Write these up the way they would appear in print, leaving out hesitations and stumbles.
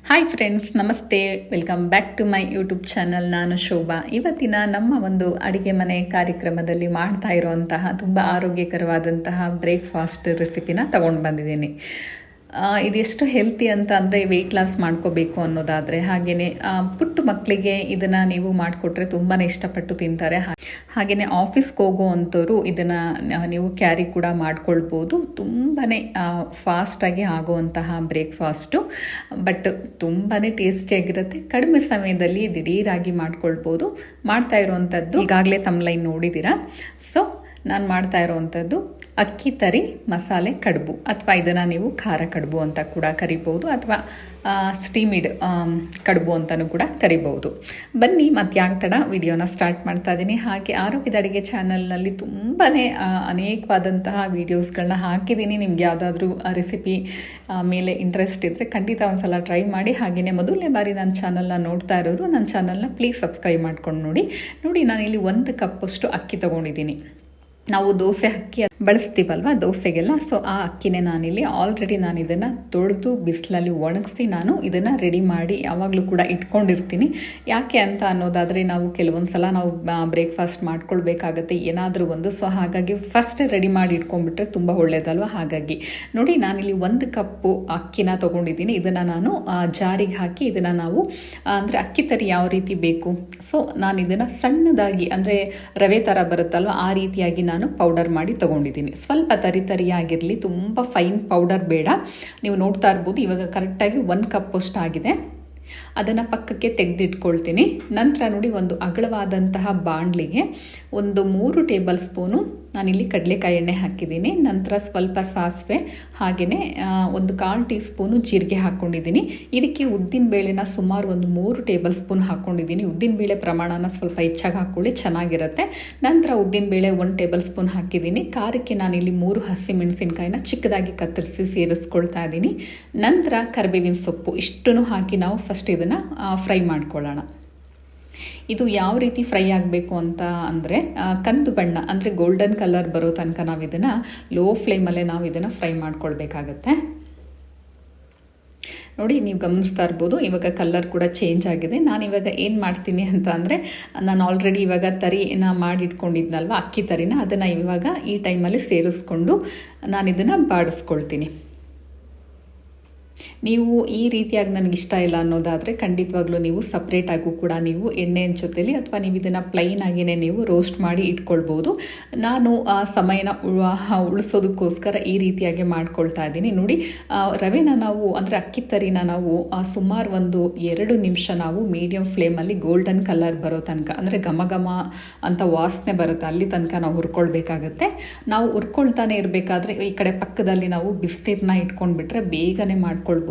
Hi friends, ನಮಸ್ತೆ. Welcome back to my YouTube channel. ನಾನು ಶೋಭಾ. ಇವತ್ತಿನ ನಮ್ಮ ಒಂದು ಅಡುಗೆ ಮನೆ ಕಾರ್ಯಕ್ರಮದಲ್ಲಿ ಮಾಡ್ತಾ ಇರುವಂತಹ ತುಂಬ ಆರೋಗ್ಯಕರವಾದಂತಹ ಬ್ರೇಕ್ಫಾಸ್ಟ್ ರೆಸಿಪಿನ ತಗೊಂಡು ಬಂದಿದ್ದೀನಿ. ಇದೆಷ್ಟು ಹೆಲ್ತಿ ಅಂತ ಅಂದರೆ ವೆಯ್ಟ್ ಲಾಸ್ ಮಾಡ್ಕೋಬೇಕು ಅನ್ನೋದಾದರೆ, ಹಾಗೆಯೇ ಪುಟ್ಟ ಮಕ್ಕಳಿಗೆ ಇದನ್ನು ನೀವು ಮಾಡಿಕೊಟ್ರೆ ತುಂಬಾ ಇಷ್ಟಪಟ್ಟು ತಿಂತಾರೆ. ಹಾಗೆಯೇ ಆಫೀಸ್ಗೆ ಹೋಗೋ ಅಂಥವ್ರು ಇದನ್ನು ನೀವು ಕ್ಯಾರಿ ಕೂಡ ಮಾಡ್ಕೊಳ್ಬೋದು. ತುಂಬಾ ಫಾಸ್ಟಾಗಿ ಆಗುವಂತಹ ಬ್ರೇಕ್ಫಾಸ್ಟು, ಬಟ್ ತುಂಬಾ ಟೇಸ್ಟಿಯಾಗಿರುತ್ತೆ. ಕಡಿಮೆ ಸಮಯದಲ್ಲಿ ದಿಢೀರಾಗಿ ಮಾಡ್ಕೊಳ್ಬೋದು. ಮಾಡ್ತಾ ಇರುವಂಥದ್ದು ಈಗಾಗಲೇ ತಮ್ಲೈನ್ ನೋಡಿದ್ದೀರಾ. ಸೊ ನಾನು ಮಾಡ್ತಾ ಇರೋವಂಥದ್ದು ಅಕ್ಕಿ ತರಿ ಮಸಾಲೆ ಕಡುಬು, ಅಥವಾ ಇದನ್ನು ನೀವು ಖಾರ ಕಡುಬು ಅಂತ ಕೂಡ ಕರಿಬೋದು, ಅಥವಾ ಸ್ಟೀಮಿಡ್ ಕಡುಬು ಅಂತಲೂ ಕೂಡ ಕರಿಬೋದು. ಬನ್ನಿ ಮತ್ತೆ ಯಾಕೆ ತಡ, ವಿಡಿಯೋನ ಸ್ಟಾರ್ಟ್ ಮಾಡ್ತಾ ಇದ್ದೀನಿ. ಹಾಗೆ ಆರೋಗ್ಯದ ಅಡುಗೆ ಚಾನಲ್ನಲ್ಲಿ ತುಂಬಾ ಅನೇಕವಾದಂತಹ ವೀಡಿಯೋಸ್ಗಳನ್ನ ಹಾಕಿದ್ದೀನಿ. ನಿಮ್ಗೆ ಯಾವುದಾದ್ರೂ ರೆಸಿಪಿ ಮೇಲೆ ಇಂಟ್ರೆಸ್ಟ್ ಇದ್ದರೆ ಖಂಡಿತ ಒಂದ್ಸಲ ಟ್ರೈ ಮಾಡಿ. ಹಾಗೆಯೇ ಮೊದಲನೇ ಬಾರಿ ನನ್ನ ಚಾನಲ್ನ ನೋಡ್ತಾ ಇರೋರು ನನ್ನ ಚಾನಲ್ನ ಪ್ಲೀಸ್ ಸಬ್ಸ್ಕ್ರೈಬ್ ಮಾಡ್ಕೊಂಡು ನೋಡಿ. ನಾನಿಲ್ಲಿ 1 ಕಪ್ಪಷ್ಟು ಅಕ್ಕಿ ತೊಗೊಂಡಿದ್ದೀನಿ. ನಾವು ದೋಸೆ ಅಕ್ಕಿ ಬಳಸ್ತೀವಲ್ವ ದೋಸೆಗೆಲ್ಲ, ಸೊ ಆ ಅಕ್ಕಿನೇ ನಾನಿಲ್ಲಿ ಆಲ್ರೆಡಿ ನಾನು ಇದನ್ನು ತೊಳೆದು ಬಿಸಿಲಲ್ಲಿ ಒಣಗಿಸಿ ನಾನು ಇದನ್ನು ರೆಡಿ ಮಾಡಿ ಯಾವಾಗಲೂ ಕೂಡ ಇಟ್ಕೊಂಡಿರ್ತೀನಿ. ಯಾಕೆ ಅಂತ ಅನ್ನೋದಾದರೆ, ನಾವು ಕೆಲವೊಂದು ಸಲ ನಾವು ಬ್ರೇಕ್ಫಾಸ್ಟ್ ಮಾಡ್ಕೊಳ್ಬೇಕಾಗತ್ತೆ ಏನಾದರೂ ಒಂದು. ಸೊ ಹಾಗಾಗಿ ಫಸ್ಟ್ ರೆಡಿ ಮಾಡಿ ಇಟ್ಕೊಂಡ್ಬಿಟ್ರೆ ತುಂಬ ಒಳ್ಳೆಯದಲ್ವ. ಹಾಗಾಗಿ ನೋಡಿ, ನಾನಿಲ್ಲಿ 1 ಕಪ್ಪು ಅಕ್ಕಿನ ತೊಗೊಂಡಿದ್ದೀನಿ. ಇದನ್ನು ನಾನು ಜಾರಿಗೆ ಹಾಕಿ ಇದನ್ನು ನಾವು ಅಂದರೆ ಅಕ್ಕಿ ತರಿ ಯಾವ ರೀತಿ ಬೇಕು, ಸೊ ನಾನು ಇದನ್ನು ಸಣ್ಣದಾಗಿ ಅಂದರೆ ರವೆ ಥರ ಬರುತ್ತಲ್ವ ಆ ರೀತಿಯಾಗಿ ನಾನು ಪೌಡರ್ ಮಾಡಿ ತೊಗೊಂಡಿದ್ದೀನಿ. ಸ್ವಲ್ಪ ತರಿಯಾಗಿರಲಿ, ತುಂಬ ಫೈನ್ ಪೌಡರ್ ಬೇಡ. ನೀವು ನೋಡ್ತಾ ಇರ್ಬೋದು ಇವಾಗ ಕರೆಕ್ಟಾಗಿ 1 ಕಪ್ಪಷ್ಟು ಆಗಿದೆ. ಅದನ್ನು ಪಕ್ಕಕ್ಕೆ ತೆಗೆದಿಟ್ಕೊಳ್ತೀನಿ. ನಂತರ ನೋಡಿ, ಒಂದು ಅಗಲವಾದಂತಹ ಬಾಣಲಿಗೆ ಒಂದು 3 ಟೇಬಲ್ ಸ್ಪೂನು ನಾನಿಲ್ಲಿ ಕಡಲೆಕಾಯಿ ಎಣ್ಣೆ ಹಾಕಿದ್ದೀನಿ. ನಂತರ ಸ್ವಲ್ಪ ಸಾಸಿವೆ, ಹಾಗೆಯೇ ಒಂದು 1/4 ಟೀ ಸ್ಪೂನು ಜೀರಿಗೆ ಹಾಕ್ಕೊಂಡಿದ್ದೀನಿ. ಇದಕ್ಕೆ ಉದ್ದಿನಬೇಳೆನ ಸುಮಾರು ಒಂದು 3 ಟೇಬಲ್ ಸ್ಪೂನ್ ಹಾಕ್ಕೊಂಡಿದ್ದೀನಿ. ಉದ್ದಿನಬೇಳೆ ಪ್ರಮಾಣನ ಸ್ವಲ್ಪ ಹೆಚ್ಚಾಗಿ ಹಾಕ್ಕೊಳ್ಳಿ, ಚೆನ್ನಾಗಿರುತ್ತೆ. ನಂತರ ಉದ್ದಿನಬೇಳೆ 1 ಟೇಬಲ್ ಸ್ಪೂನ್ ಹಾಕಿದ್ದೀನಿ. ಖಾರಕ್ಕೆ ನಾನಿಲ್ಲಿ 3 ಹಸಿಮೆಣಸಿನ್ಕಾಯಿನ ಚಿಕ್ಕದಾಗಿ ಕತ್ತರಿಸಿ ಸೇರಿಸ್ಕೊಳ್ತಾ ಇದ್ದೀನಿ. ನಂತರ ಕರಿಬೇವಿನ ಸೊಪ್ಪು ಇಷ್ಟನ್ನು ಹಾಕಿ ನಾವು ಫಸ್ಟ್ ಇದನ್ನು ಫ್ರೈ ಮಾಡ್ಕೊಳ್ಳೋಣ. ಇದು ಯಾವ ರೀತಿ ಫ್ರೈ ಆಗಬೇಕು ಅಂತ ಅಂದರೆ, ಕಂದು ಬಣ್ಣ ಅಂದರೆ ಗೋಲ್ಡನ್ ಕಲರ್ ಬರೋ ತನಕ ನಾವು ಇದನ್ನು ಲೋ ಫ್ಲೇಮಲ್ಲೇ ನಾವು ಇದನ್ನು ಫ್ರೈ ಮಾಡ್ಕೊಳ್ಬೇಕಾಗತ್ತೆ. ನೋಡಿ, ನೀವು ಗಮನಿಸ್ತಾ ಇರ್ಬೋದು ಇವಾಗ ಕಲರ್ ಕೂಡ ಚೇಂಜ್ ಆಗಿದೆ. ನಾನು ಇವಾಗ ಏನು ಮಾಡ್ತೀನಿ ಅಂತ ಅಂದರೆ, ನಾನು ಆಲ್ರೆಡಿ ಇವಾಗ ತರಿನ ಮಾಡಿಟ್ಕೊಂಡಿದ್ನಲ್ವ ಅಕ್ಕಿ ತರಿನ, ಅದನ್ನು ಇವಾಗ ಈ ಟೈಮಲ್ಲಿ ಸೇರಿಸ್ಕೊಂಡು ನಾನು ಇದನ್ನು ಬಾಡಿಸ್ಕೊಳ್ತೀನಿ. ನೀವು ಈ ರೀತಿಯಾಗಿ ನನಗಿಷ್ಟ ಇಲ್ಲ ಅನ್ನೋದಾದರೆ ಖಂಡಿತವಾಗ್ಲೂ ನೀವು ಸಪ್ರೇಟಾಗೂ ಕೂಡ ನೀವು ಎಣ್ಣೆಯ ಜೊತೆಲಿ, ಅಥವಾ ನೀವು ಇದನ್ನು ಪ್ಲೈನ್ ಆಗಿಯೇ ನೀವು ರೋಸ್ಟ್ ಮಾಡಿ ಇಟ್ಕೊಳ್ಬೋದು. ನಾನು ಸಮಯನ ಉಳಿಸೋದಕ್ಕೋಸ್ಕರ ಈ ರೀತಿಯಾಗಿ ಮಾಡ್ಕೊಳ್ತಾ ಇದ್ದೀನಿ. ನೋಡಿ, ರವೆನ ನಾವು ಅಂದರೆ ಅಕ್ಕಿ ತರಿನ ನಾವು ಸುಮಾರು ಒಂದು 2 ನಿಮಿಷ ನಾವು ಮೀಡಿಯಮ್ ಫ್ಲೇಮಲ್ಲಿ ಗೋಲ್ಡನ್ ಕಲರ್ ಬರೋ ತನಕ, ಅಂದರೆ ಘಮ ಅಂತ ವಾಸನೆ ಬರುತ್ತೆ ಅಲ್ಲಿ ತನಕ ನಾವು ಹುರ್ಕೊಳ್ಬೇಕಾಗತ್ತೆ. ನಾವು ಹುರ್ಕೊಳ್ತಾನೆ ಇರಬೇಕಾದ್ರೆ ಈ ಕಡೆ ಪಕ್ಕದಲ್ಲಿ ನಾವು ಬಿಸಿನೀರನ್ನ ಇಟ್ಕೊಂಡ್ಬಿಟ್ರೆ ಬೇಗನೆ ಮಾಡ್ಕೊಳ್ಬೋದು.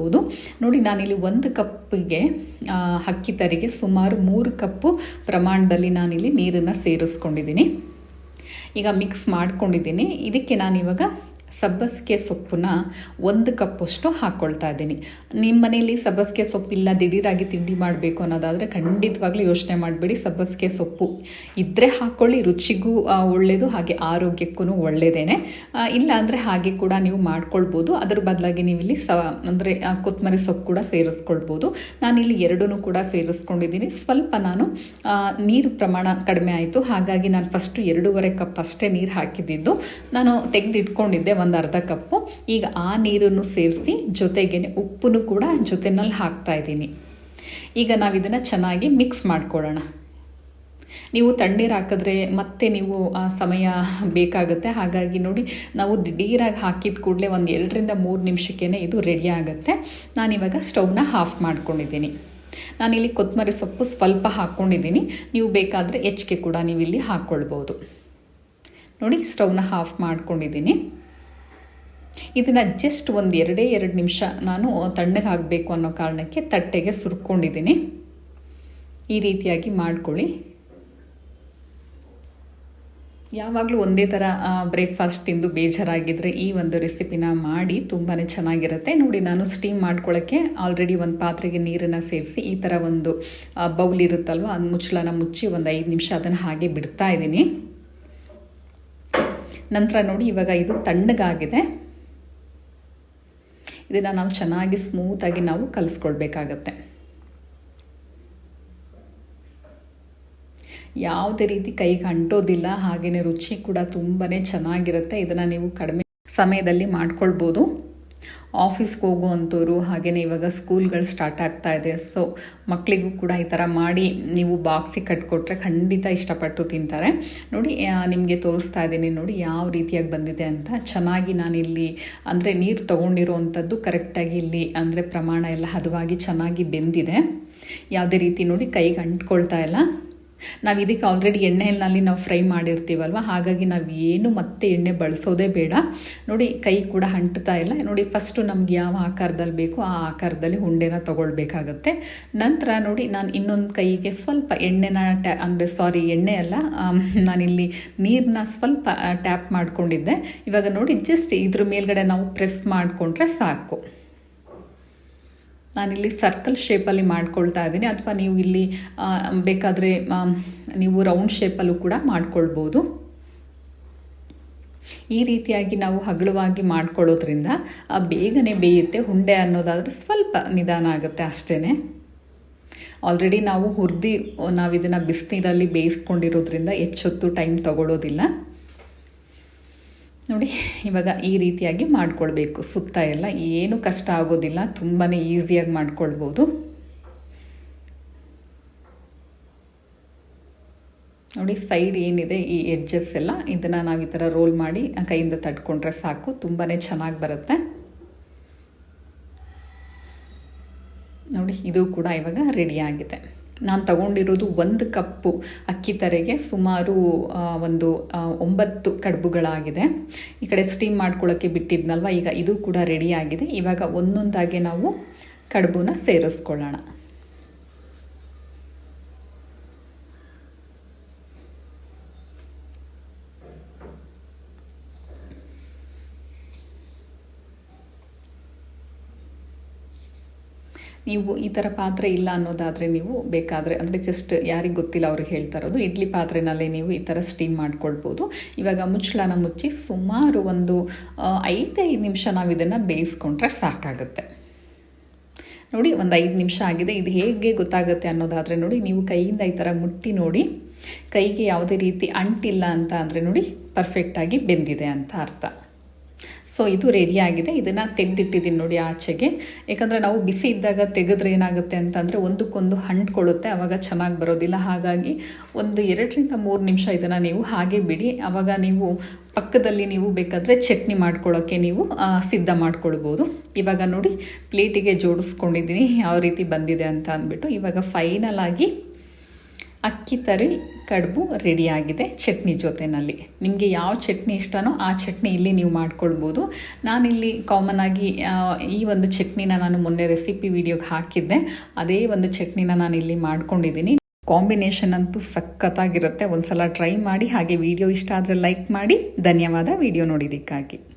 ನೋಡಿ, ನಾನಿಲ್ಲಿ 1 ಕಪ್ಪಿಗೆ ಅಕ್ಕಿ ತರಿಗೆ ಸುಮಾರು 3 ಕಪ್ಪು ಪ್ರಮಾಣದಲ್ಲಿ ನಾನಿಲ್ಲಿ ನೀರನ್ನು ಸೇರಿಸ್ಕೊಂಡಿದ್ದೀನಿ. ಈಗ ಮಿಕ್ಸ್ ಮಾಡ್ಕೊಂಡಿದ್ದೀನಿ. ಇದಕ್ಕೆ ನಾನಿವಾಗ ಸಬ್ಬಸಿಗೆ ಸೊಪ್ಪನ್ನ 1 ಕಪ್ಪಷ್ಟು ಹಾಕ್ಕೊಳ್ತಾ ಇದ್ದೀನಿ. ನಿಮ್ಮ ಮನೆಯಲ್ಲಿ ಸಬ್ಬಸಿಗೆ ಸೊಪ್ಪಿಲ್ಲ, ದಿಢೀರಾಗಿ ತಿಂಡಿ ಮಾಡಬೇಕು ಅನ್ನೋದಾದರೆ ಖಂಡಿತವಾಗ್ಲೂ ಯೋಚನೆ ಮಾಡಬೇಡಿ. ಸಬ್ಬಸಿಗೆ ಸೊಪ್ಪು ಇದ್ದರೆ ಹಾಕ್ಕೊಳ್ಳಿ, ರುಚಿಗೂ ಒಳ್ಳೆಯದು, ಹಾಗೆ ಆರೋಗ್ಯಕ್ಕೂ ಒಳ್ಳೆಯದೇನೆ. ಇಲ್ಲ ಅಂದರೆ ಹಾಗೆ ಕೂಡ ನೀವು ಮಾಡ್ಕೊಳ್ಬೋದು. ಅದ್ರ ಬದಲಾಗಿ ನೀವು ಇಲ್ಲಿ ಅಂದರೆ ಕೊತ್ತಂಬರಿ ಸೊಪ್ಪು ಕೂಡ ಸೇರಿಸ್ಕೊಳ್ಬೋದು. ನಾನಿಲ್ಲಿ 2 ಕೂಡ ಸೇರಿಸ್ಕೊಂಡಿದ್ದೀನಿ. ಸ್ವಲ್ಪ ನಾನು ನೀರು ಪ್ರಮಾಣ ಕಡಿಮೆ ಆಯಿತು, ಹಾಗಾಗಿ ನಾನು ಫಸ್ಟು 2.5 ಕಪ್ ಅಷ್ಟೇ ನೀರು ಹಾಕಿದ್ದಿದ್ದು. ನಾನು ತೆಗೆದಿಟ್ಕೊಂಡಿದ್ದೆ ಒಂದು ಅರ್ಧ ಕಪ್ಪು. ಈಗ ಆ ನೀರನ್ನು ಸೇರಿಸಿ ಜೊತೆಗೇ ಉಪ್ಪನ್ನು ಕೂಡ ಜೊತೆನಲ್ಲಿ ಹಾಕ್ತಾ ಇದ್ದೀನಿ. ಈಗ ನಾವು ಇದನ್ನು ಚೆನ್ನಾಗಿ ಮಿಕ್ಸ್ ಮಾಡ್ಕೊಳ್ಳೋಣ. ನೀವು ತಣ್ಣೀರು ಹಾಕಿದ್ರೆ ಮತ್ತೆ ನೀವು ಸಮಯ ಬೇಕಾಗುತ್ತೆ. ಹಾಗಾಗಿ ನೋಡಿ, ನಾವು ದಿಢೀರಾಗಿ ಹಾಕಿದ ಕೂಡಲೇ ಒಂದು 2ರಿಂದ 3 ನಿಮಿಷಕ್ಕೇ ಇದು ರೆಡಿ ಆಗುತ್ತೆ. ನಾನಿವಾಗ ಸ್ಟವ್ನ ಆಫ್ ಮಾಡ್ಕೊಂಡಿದ್ದೀನಿ. ನಾನಿಲ್ಲಿ ಕೊತ್ತಂಬರಿ ಸೊಪ್ಪು ಸ್ವಲ್ಪ ಹಾಕ್ಕೊಂಡಿದ್ದೀನಿ. ನೀವು ಬೇಕಾದರೆ ಹೆಚ್ಚಿಗೆ ಕೂಡ ನೀವು ಇಲ್ಲಿ ಹಾಕ್ಕೊಳ್ಬೋದು. ನೋಡಿ, ಸ್ಟವ್ನ ಆಫ್ ಮಾಡ್ಕೊಂಡಿದ್ದೀನಿ. ಇದನ್ನು ಜಸ್ಟ್ ಒಂದು 2 ನಿಮಿಷ ನಾನು ತಣ್ಣಗೆ ಆಗಬೇಕು ಅನ್ನೋ ಕಾರಣಕ್ಕೆ ತಟ್ಟೆಗೆ ಸುರ್ಕೊಂಡಿದ್ದೀನಿ. ಈ ರೀತಿಯಾಗಿ ಮಾಡ್ಕೊಳ್ಳಿ. ಯಾವಾಗಲೂ ಒಂದೇ ಥರ ಬ್ರೇಕ್ಫಾಸ್ಟ್ ತಿಂದು ಬೇಜಾರಾಗಿದ್ದರೆ ಈ ಒಂದು ರೆಸಿಪಿನ ಮಾಡಿ, ತುಂಬಾ ಚೆನ್ನಾಗಿರುತ್ತೆ. ನೋಡಿ, ನಾನು ಸ್ಟೀಮ್ ಮಾಡ್ಕೊಳ್ಳೋಕ್ಕೆ ಆಲ್ರೆಡಿ ಒಂದು ಪಾತ್ರೆಗೆ ನೀರನ್ನು ಸೇರಿಸಿ ಈ ಥರ ಒಂದು ಬೌಲ್ ಇರುತ್ತಲ್ವ, ಅದು ಮುಚ್ಚಳನ ಮುಚ್ಚಿ ಒಂದು 5 ನಿಮಿಷ ಅದನ್ನು ಹಾಗೆ ಬಿಡ್ತಾ ಇದ್ದೀನಿ. ನಂತರ ನೋಡಿ, ಇವಾಗ ಇದು ತಣ್ಣಗಾಗಿದೆ. ಇದನ್ನು ನಾವು ಚೆನ್ನಾಗಿ ಸ್ಮೂತಾಗಿ ನಾವು ಕಲಿಸ್ಕೊಳ್ಬೇಕಾಗತ್ತೆ. ಯಾವುದೇ ರೀತಿ ಕೈಗೆ ಅಂಟೋದಿಲ್ಲ, ಹಾಗೆಯೇ ರುಚಿ ಕೂಡ ತುಂಬಾ ಚೆನ್ನಾಗಿರುತ್ತೆ. ಇದನ್ನು ನೀವು ಕಡಿಮೆ ಸಮಯದಲ್ಲಿ ಮಾಡ್ಕೊಳ್ಬೋದು. ಆಫೀಸ್ಗೆ ಹೋಗುವಂಥವ್ರು, ಹಾಗೆಯೇ ಇವಾಗ ಸ್ಕೂಲ್ಗಳು ಸ್ಟಾರ್ಟ್ ಆಗ್ತಾ ಇದೆ, ಸೊ ಮಕ್ಕಳಿಗೂ ಕೂಡ ಈ ಥರ ಮಾಡಿ ನೀವು ಬಾಕ್ಸಿಗೆ ಕಟ್ಕೊಟ್ರೆ ಖಂಡಿತ ಇಷ್ಟಪಟ್ಟು ತಿಂತಾರೆ. ನೋಡಿ, ನಿಮಗೆ ತೋರಿಸ್ತಾ ಇದ್ದೀನಿ ನೋಡಿ ಯಾವ ರೀತಿಯಾಗಿ ಬಂದಿದೆ ಅಂತ. ಚೆನ್ನಾಗಿ ನಾನಿಲ್ಲಿ ಅಂದರೆ ನೀರು ತೊಗೊಂಡಿರೋವಂಥದ್ದು ಕರೆಕ್ಟಾಗಿ ಇಲ್ಲಿ ಅಂದರೆ ಪ್ರಮಾಣ ಎಲ್ಲ ಹದವಾಗಿ ಚೆನ್ನಾಗಿ ಬೆಂದಿದೆ. ಯಾವುದೇ ರೀತಿ ನೋಡಿ ಕೈಗೆ ಅಂಟ್ಕೊಳ್ತಾ ಇಲ್ಲ. ನಾವು ಇದಕ್ಕೆ ಆಲ್ರೆಡಿ ಎಣ್ಣೆಯಲ್ಲಿ ನಾವು ಫ್ರೈ ಮಾಡಿರ್ತೀವಲ್ವ, ಹಾಗಾಗಿ ನಾವು ಏನು ಮತ್ತೆ ಎಣ್ಣೆ ಬಳಸೋದೇ ಬೇಡ. ನೋಡಿ, ಕೈ ಕೂಡ ಅಂಟ್ತಾ ಇಲ್ಲ. ನೋಡಿ, ಫಸ್ಟು ನಮ್ಗೆ ಯಾವ ಆಕಾರದಲ್ಲಿ ಬೇಕು ಆ ಆಕಾರದಲ್ಲಿ ಉಂಡೆನ ತೊಗೊಳ್ಬೇಕಾಗತ್ತೆ. ನಂತರ ನೋಡಿ, ನಾನು ಇನ್ನೊಂದು ಕೈಗೆ ಸ್ವಲ್ಪ ಎಣ್ಣೆನ ಎಣ್ಣೆ ಅಲ್ಲ, ನಾನಿಲ್ಲಿ ನೀರನ್ನ ಸ್ವಲ್ಪ ಟ್ಯಾಪ್ ಮಾಡ್ಕೊಂಡಿದ್ದೆ. ಇವಾಗ ನೋಡಿ, ಜಸ್ಟ್ ಇದ್ರ ಮೇಲ್ಗಡೆ ನಾವು ಪ್ರೆಸ್ ಮಾಡಿಕೊಂಡ್ರೆ ಸಾಕು. ನಾನಿಲ್ಲಿ ಸರ್ಕಲ್ ಶೇಪಲ್ಲಿ ಮಾಡ್ಕೊಳ್ತಾ ಇದ್ದೀನಿ, ಅಥವಾ ನೀವು ಇಲ್ಲಿ ಬೇಕಾದರೆ ನೀವು ರೌಂಡ್ ಶೇಪಲ್ಲೂ ಕೂಡ ಮಾಡ್ಕೊಳ್ಬೋದು. ಈ ರೀತಿಯಾಗಿ ನಾವು ಹಗುರವಾಗಿ ಮಾಡ್ಕೊಳ್ಳೋದ್ರಿಂದ ಬೇಗನೆ ಬೇಯುತ್ತೆ. ಉಂಡೆ ಅನ್ನೋದಾದರೆ ಸ್ವಲ್ಪ ನಿಧಾನ ಆಗುತ್ತೆ ಅಷ್ಟೇ. ಆಲ್ರೆಡಿ ನಾವು ನಾವು ಇದನ್ನು ಬಿಸಿನೀರಲ್ಲಿ ಬೇಯಿಸ್ಕೊಂಡಿರೋದ್ರಿಂದ ಹೆಚ್ಚೊತ್ತು ಟೈಮ್ ತಗೊಳ್ಳೋದಿಲ್ಲ. ನೋಡಿ, ಇವಾಗ ಈ ರೀತಿಯಾಗಿ ಮಾಡ್ಕೊಳ್ಬೇಕು. ಸುತ್ತ ಎಲ್ಲ ಏನು ಕಷ್ಟ ಆಗೋದಿಲ್ಲ, ತುಂಬಾ ಈಸಿಯಾಗಿ ಮಾಡ್ಕೊಳ್ಬೋದು. ನೋಡಿ, ಸೈಡ್ ಏನಿದೆ ಈ ಎಡ್ಜಸ್ ಎಲ್ಲ ಇದನ್ನು ನಾವು ಈ ಥರ ರೋಲ್ ಮಾಡಿ ಕೈಯಿಂದ ತಡ್ಕೊಂಡ್ರೆ ಸಾಕು, ತುಂಬಾ ಚೆನ್ನಾಗಿ ಬರುತ್ತೆ. ನೋಡಿ, ಇದು ಕೂಡ ಇವಾಗ ರೆಡಿಯಾಗಿದೆ. ನಾನು ತಗೊಂಡಿರೋದು 1 ಕಪ್ಪು ಅಕ್ಕಿ ತರೆಗೆ ಸುಮಾರು ಒಂದು 9 ಕಡುಬುಗಳಾಗಿದೆ. ಈ ಕಡೆ ಸ್ಟೀಮ್ ಮಾಡ್ಕೊಳ್ಳೋಕ್ಕೆ ಬಿಟ್ಟಿದ್ನಲ್ವ, ಈಗ ಇದು ಕೂಡ ರೆಡಿಯಾಗಿದೆ. ಇವಾಗ ಒಂದೊಂದಾಗಿ ನಾವು ಕಡುಬುನ ಸೇರಿಸ್ಕೊಳ್ಳೋಣ. ನೀವು ಈ ಥರ ಪಾತ್ರೆ ಇಲ್ಲ ಅನ್ನೋದಾದರೆ ನೀವು ಬೇಕಾದರೆ ಅಂದರೆ ಜಸ್ಟ್ ಯಾರಿಗೆ ಗೊತ್ತಿಲ್ಲ ಅವ್ರಿಗೆ ಹೇಳ್ತಾ ಇರೋದು, ಇಡ್ಲಿ ಪಾತ್ರೆನಲ್ಲೇ ನೀವು ಈ ಥರ ಸ್ಟೀಮ್ ಮಾಡ್ಕೊಳ್ಬೋದು. ಇವಾಗ ಮುಚ್ಚಳನ ಮುಚ್ಚಿ ಸುಮಾರು ಒಂದು 5 ನಿಮಿಷ ನಾವು ಇದನ್ನು ಬೇಯಿಸ್ಕೊಂಡ್ರೆ ಸಾಕಾಗುತ್ತೆ. ನೋಡಿ, ಒಂದು 5 ನಿಮಿಷ ಆಗಿದೆ. ಇದು ಹೇಗೆ ಗೊತ್ತಾಗುತ್ತೆ ಅನ್ನೋದಾದರೆ ನೋಡಿ, ನೀವು ಕೈಯಿಂದ ಈ ಥರ ಮುಟ್ಟಿ ನೋಡಿ, ಕೈಗೆ ಯಾವುದೇ ರೀತಿ ಅಂಟಿಲ್ಲ ಅಂತ ಅಂದರೆ ನೋಡಿ ಪರ್ಫೆಕ್ಟಾಗಿ ಬೆಂದಿದೆ ಅಂತ ಅರ್ಥ. ಸೊ ಇದು ರೆಡಿಯಾಗಿದೆ. ಇದನ್ನು ತೆಗೆದಿಟ್ಟಿದ್ದೀನಿ ನೋಡಿ ಆಚೆಗೆ. ಯಾಕಂದರೆ ನಾವು ಬಿಸಿ ಇದ್ದಾಗ ತೆಗೆದ್ರೆ ಏನಾಗುತ್ತೆ ಅಂತಂದರೆ ಒಂದಕ್ಕೊಂದು ಅಂಟ್ಕೊಳ್ಳುತ್ತೆ, ಆವಾಗ ಚೆನ್ನಾಗಿ ಬರೋದಿಲ್ಲ. ಹಾಗಾಗಿ ಒಂದು 2-3 ನಿಮಿಷ ಇದನ್ನು ನೀವು ಹಾಗೆ ಬಿಡಿ. ಆವಾಗ ನೀವು ಪಕ್ಕದಲ್ಲಿ ನೀವು ಬೇಕಾದರೆ ಚಟ್ನಿ ಮಾಡ್ಕೊಳ್ಳೋಕ್ಕೆ ನೀವು ಸಿದ್ಧ ಮಾಡ್ಕೊಳ್ಬೋದು. ಇವಾಗ ನೋಡಿ, ಪ್ಲೇಟಿಗೆ ಜೋಡಿಸ್ಕೊಂಡಿದ್ದೀನಿ ಯಾವ ರೀತಿ ಬಂದಿದೆ ಅಂತ ಅಂದ್ಬಿಟ್ಟು. ಇವಾಗ ಫೈನಲ್ ಆಗಿ ಅಕ್ಕಿ ತರಿ ಕಡುಬು ರೆಡಿಯಾಗಿದೆ ಚಟ್ನಿ ಜೊತೆಯಲ್ಲಿ. ನಿಮಗೆ ಯಾವ ಚಟ್ನಿ ಇಷ್ಟನೋ ಆ ಚಟ್ನಿ ಇಲ್ಲಿ ನೀವು ಮಾಡ್ಕೊಳ್ಬೋದು. ನಾನಿಲ್ಲಿ ಕಾಮನ್ ಆಗಿ ಈ ಒಂದು ಚಟ್ನಿನ ನಾನು ಮೊನ್ನೆ ರೆಸಿಪಿ ವಿಡಿಯೋಗೆ ಹಾಕಿದ್ದೆ, ಅದೇ ಒಂದು ಚಟ್ನಿನ ನಾನು ಇಲ್ಲಿ ಮಾಡ್ಕೊಂಡಿದ್ದೀನಿ. ಕಾಂಬಿನೇಷನ್ ಅಂತೂ ಸಖತ್ತಾಗಿರುತ್ತೆ. ಒಂದು ಸಲ ಟ್ರೈ ಮಾಡಿ. ಹಾಗೆ ವಿಡಿಯೋ ಇಷ್ಟ ಆದರೆ ಲೈಕ್ ಮಾಡಿ. ಧನ್ಯವಾದ ವಿಡಿಯೋ ನೋಡಿದ್ದಕ್ಕಾಗಿ.